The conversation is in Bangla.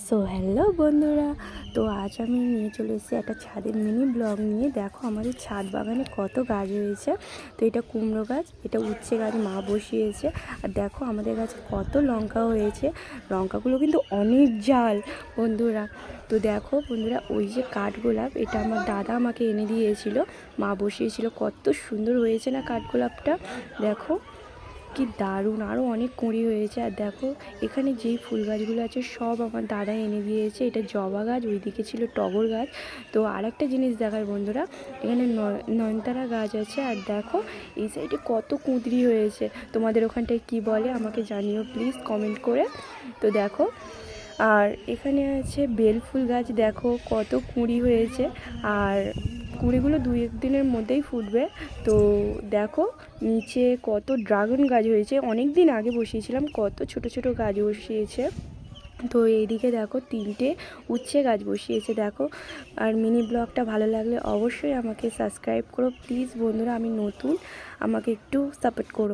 সো হ্যালো বন্ধুরা, তো আজ আমি নিয়ে চলে এসেছি একটা ছাদের মিনি ব্লগ নিয়ে। দেখো আমাদের ছাদ বাগানে কত গাছ হয়েছে। তো এটা কুমড়ো গাছ, এটা উচ্ছে গাছ মা বসিয়েছে। আর দেখো আমাদের গাছে কত লঙ্কা হয়েছে, লঙ্কাগুলো কিন্তু অনেক ঝাল বন্ধুরা। তো দেখো বন্ধুরা, ওই যে কাঠগোলাপ, এটা আমার দাদা আমাকে এনে দিয়েছিল, মা বসিয়েছিল। কত সুন্দর হয়েছে না কাঠগোলাপটা, দেখো কি দারুণ। আরও অনেক কুঁড়ি হয়েছে। আর দেখো এখানে যেই ফুল গাছগুলো আছে সব আমার দাদা এনে দিয়েছে। এটা জবা গাছ, ওইদিকে ছিল টগর গাছ। তো আর একটা জিনিস দেখার বন্ধুরা, এখানে নয়নতারা গাছ আছে। আর দেখো এই সাইডে কত কুঁদরি হয়েছে। তোমাদের ওখানটায় কি বলে আমাকে জানিও প্লিজ কমেন্ট করে। তো দেখো, আর এখানে আছে বেল ফুল গাছ, দেখো কত কুঁড়ি হয়েছে। আর কুঁড়িগুলো 2-1 দিনের মধ্যেই ফুটবে। তো দেখো নিচে কত ড্রাগন গাছ হয়েছে, অনেক দিন আগে বসিয়েছিলাম, কত ছোট ছোট গাছ বসিয়েছে। তো এইদিকে দেখো 3টে উচ্ছে গাছ বসিয়েছে দেখো। আর মিনি ব্লগটা ভালো লাগলে অবশ্যই আমাকে সাবস্ক্রাইব করো প্লিজ বন্ধুরা, আমি নতুন, আমাকে একটু সাপোর্ট করো।